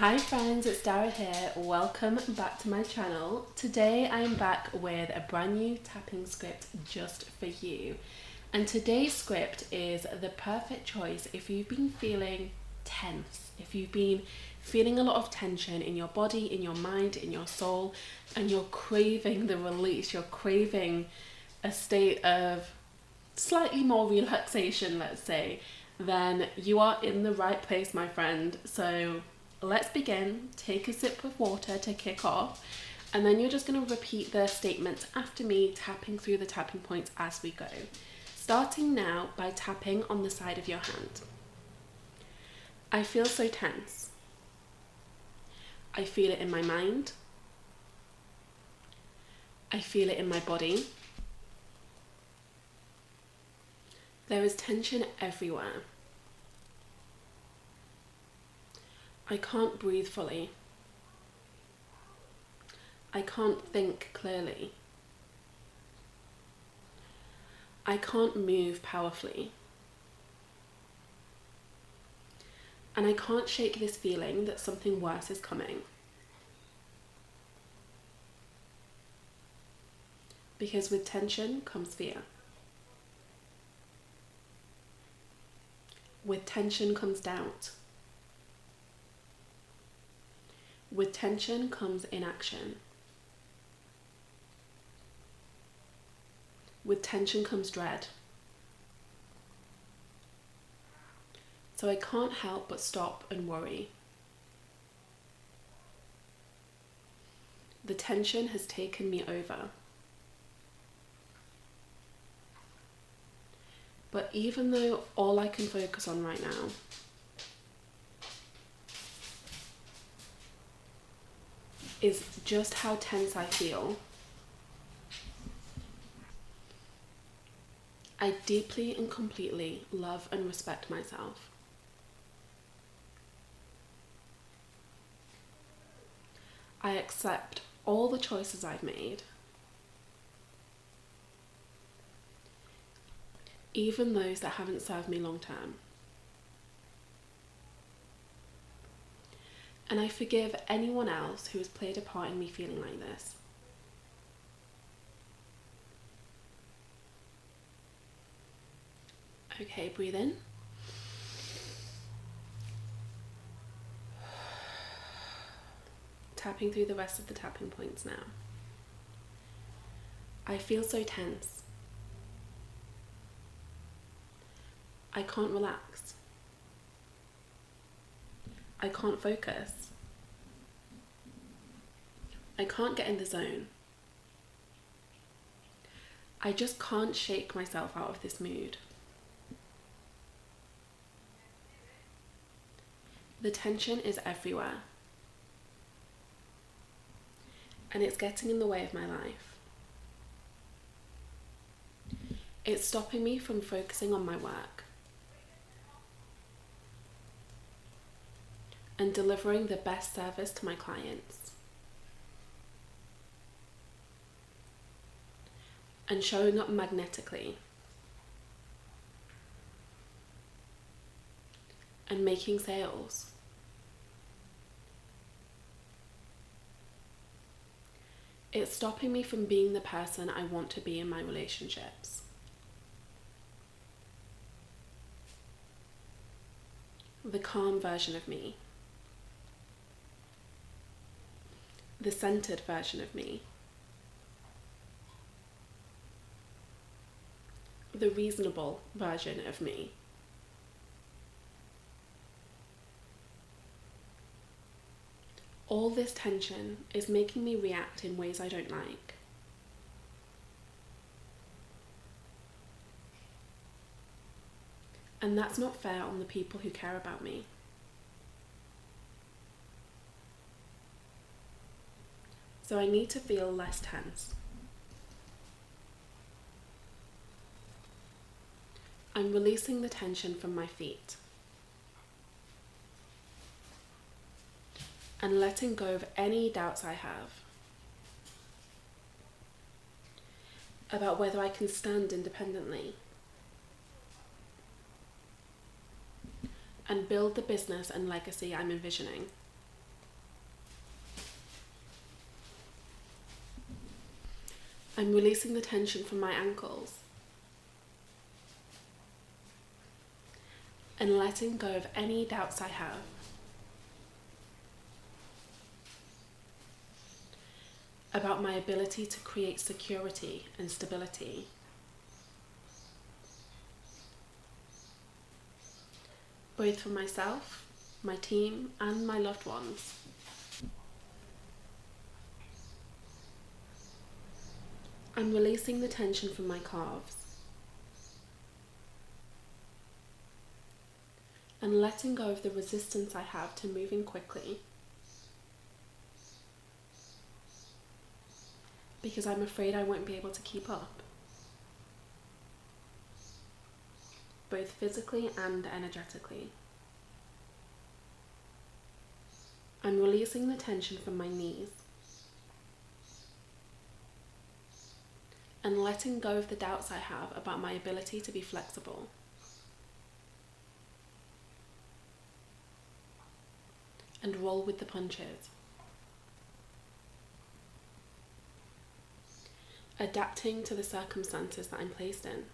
Hi friends, it's Dara here. Welcome back to my channel. Today I'm back with a brand new tapping script just for you. And today's script is the perfect choice if you've been feeling tense, if you've been feeling a lot of tension in your body, in your mind, in your soul, and you're craving the release, you're craving a state of slightly more relaxation, let's say, then you are in the right place, my friend. So let's begin. Take a sip of water to kick off, and then you're just going to repeat the statements after me, tapping through the tapping points as we go. Starting now by tapping on the side of your hand. I feel so tense. I feel it in my mind. I feel it in my body. There is tension everywhere. I can't breathe fully. I can't think clearly. I can't move powerfully. And I can't shake this feeling that something worse is coming. Because with tension comes fear. With tension comes doubt. With tension comes inaction. With tension comes dread. So I can't help but stop and worry. The tension has taken me over. But even though all I can focus on right now is just how tense I feel, I deeply and completely love and respect myself. I accept all the choices I've made, even those that haven't served me long term. And I forgive anyone else who has played a part in me feeling like this. Okay, breathe in. Tapping through the rest of the tapping points now. I feel so tense. I can't relax. I can't focus. I can't get in the zone. I just can't shake myself out of this mood. The tension is everywhere. And it's getting in the way of my life. It's stopping me from focusing on my work and delivering the best service to my clients and showing up magnetically and making sales. It's stopping me from being the person I want to be in my relationships. The calm version of me. The centered version of me. The reasonable version of me. All this tension is making me react in ways I don't like. And that's not fair on the people who care about me. So I need to feel less tense. I'm releasing the tension from my feet and letting go of any doubts I have about whether I can stand independently and build the business and legacy I'm envisioning. I'm releasing the tension from my ankles and letting go of any doubts I have about my ability to create security and stability, both for myself, my team, and my loved ones. I'm releasing the tension from my calves and letting go of the resistance I have to moving quickly, because I'm afraid I won't be able to keep up, both physically and energetically. I'm releasing the tension from my knees and letting go of the doubts I have about my ability to be flexible. And roll with the punches, adapting to the circumstances that I'm placed in.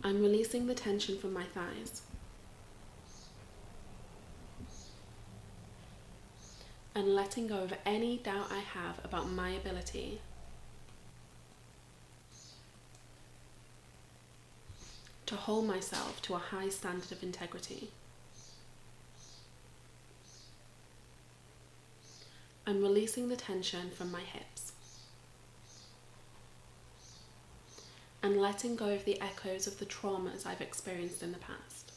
I'm releasing the tension from my thighs and letting go of any doubt I have about my ability to hold myself to a high standard of integrity. I'm releasing the tension from my hips and letting go of the echoes of the traumas I've experienced in the past.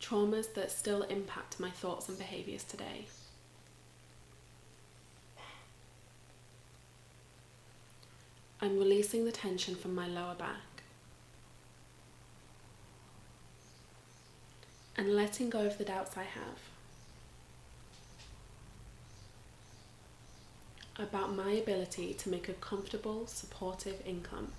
Traumas that still impact my thoughts and behaviours today. I'm releasing the tension from my lower back and letting go of the doubts I have about my ability to make a comfortable, supportive income.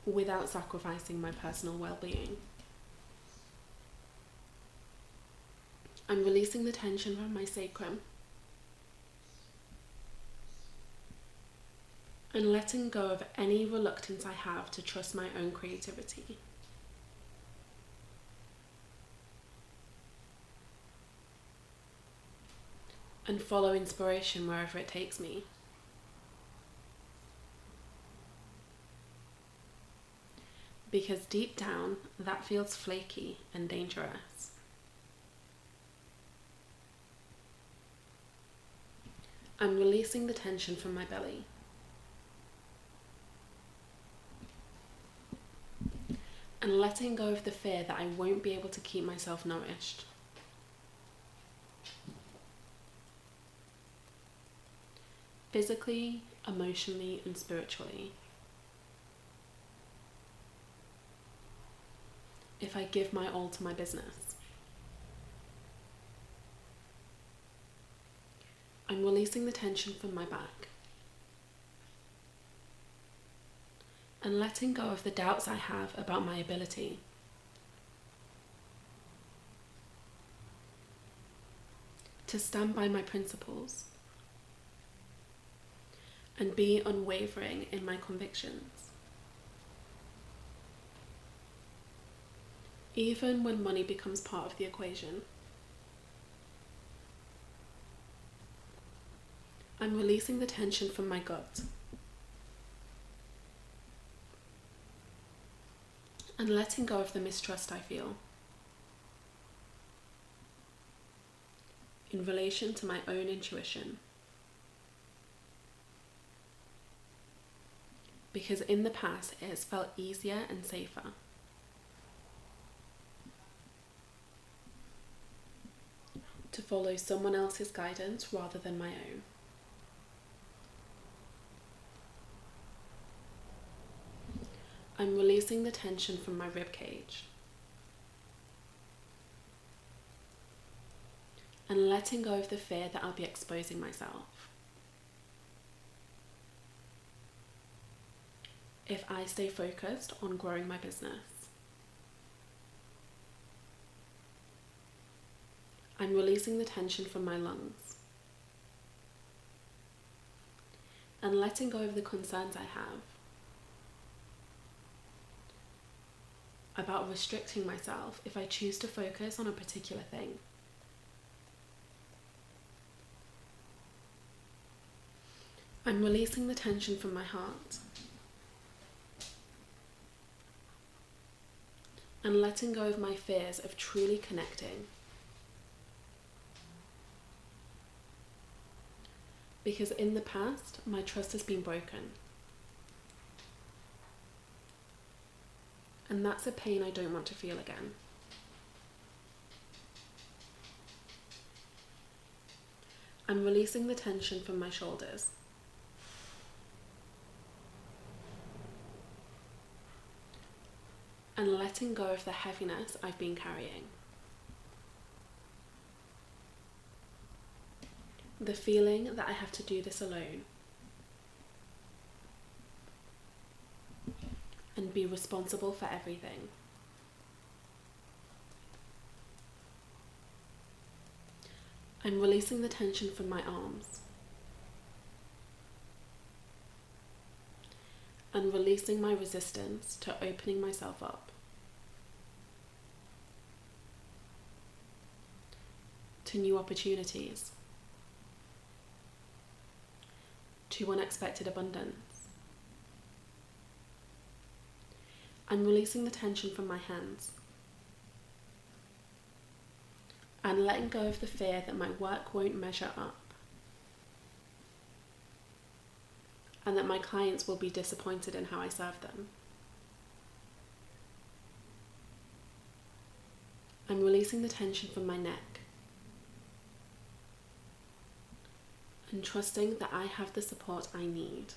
Without sacrificing my personal well-being. I'm releasing the tension from my sacrum and letting go of any reluctance I have to trust my own creativity. And follow inspiration wherever it takes me. Because deep down, that feels flaky and dangerous. I'm releasing the tension from my belly and letting go of the fear that I won't be able to keep myself nourished. Physically, emotionally, and spiritually. If I give my all to my business. I'm releasing the tension from my back and letting go of the doubts I have about my ability to stand by my principles and be unwavering in my convictions. Even when money becomes part of the equation. I'm releasing the tension from my gut and letting go of the mistrust I feel in relation to my own intuition. Because in the past it has felt easier and safer. To follow someone else's guidance rather than my own. I'm releasing the tension from my rib cage and letting go of the fear that I'll be exposing myself. if I stay focused on growing my business. I'm releasing the tension from my lungs and letting go of the concerns I have about restricting myself if I choose to focus on a particular thing. I'm releasing the tension from my heart and letting go of my fears of truly connecting. Because in the past, my trust has been broken. And that's a pain I don't want to feel again. I'm releasing the tension from my shoulders and letting go of the heaviness I've been carrying. The feeling that I have to do this alone and be responsible for everything. I'm releasing the tension from my arms and releasing my resistance to opening myself up to new opportunities, to unexpected abundance. I'm releasing the tension from my hands and letting go of the fear that my work won't measure up and that my clients will be disappointed in how I serve them. I'm releasing the tension from my neck and trusting that I have the support I need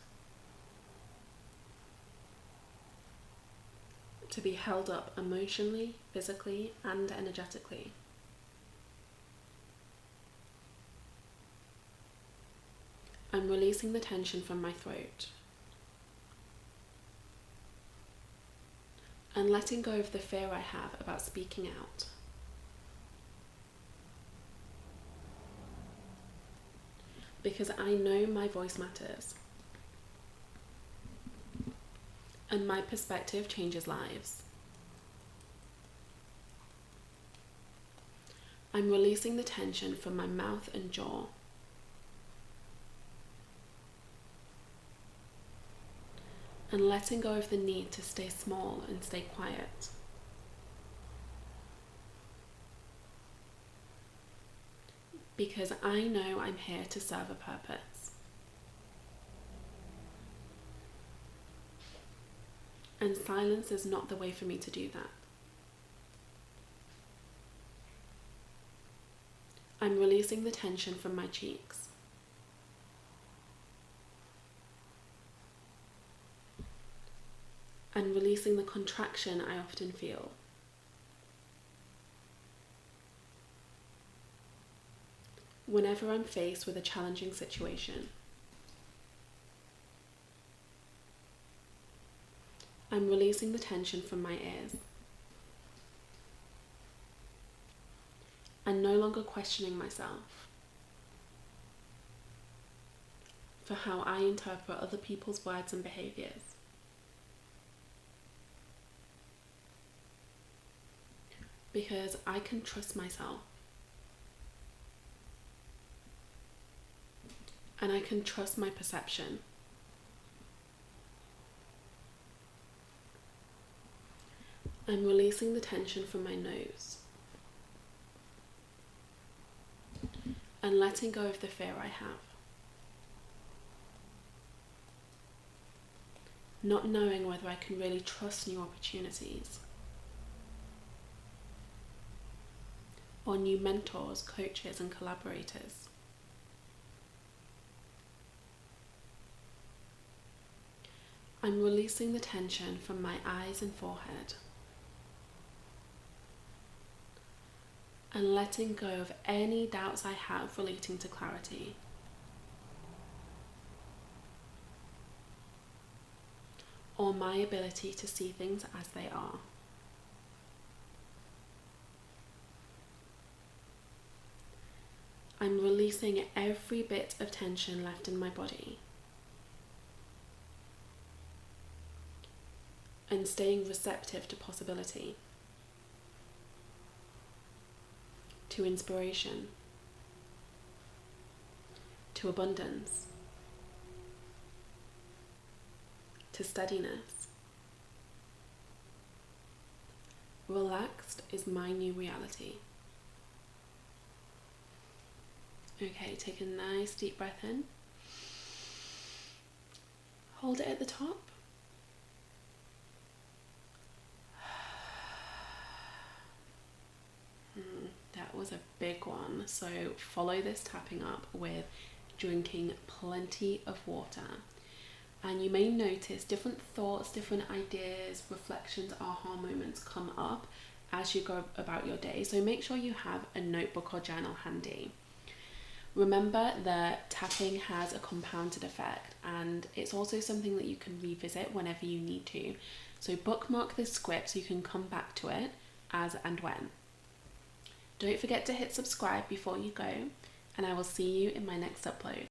to be held up emotionally, physically, and energetically. I'm releasing the tension from my throat and letting go of the fear I have about speaking out. Because I know my voice matters and my perspective changes lives. I'm releasing the tension from my mouth and jaw and letting go of the need to stay small and stay quiet. Because I know I'm here to serve a purpose. And silence is not the way for me to do that. I'm releasing the tension from my cheeks. And releasing the contraction I often feel. Whenever I'm faced with a challenging situation. I'm releasing the tension from my ears and no longer questioning myself for how I interpret other people's words and behaviors. Because I can trust myself and I can trust my perception. I'm releasing the tension from my nose and letting go of the fear I have. Not knowing whether I can really trust new opportunities or new mentors, coaches, and collaborators. I'm releasing the tension from my eyes and forehead and letting go of any doubts I have relating to clarity. or my ability to see things as they are. I'm releasing every bit of tension left in my body and staying receptive to possibility, to inspiration, to abundance, to steadiness. Relaxed is my new reality. Okay, take a nice deep breath in. Hold it at the top. That was a big one. So follow this tapping up with drinking plenty of water. And you may notice different thoughts, different ideas, reflections, aha moments come up as you go about your day. So make sure you have a notebook or journal handy. Remember that tapping has a compounded effect, and it's also something that you can revisit whenever you need to. So bookmark this script so you can come back to it as and when. Don't forget to hit subscribe before you go, and I will see you in my next upload.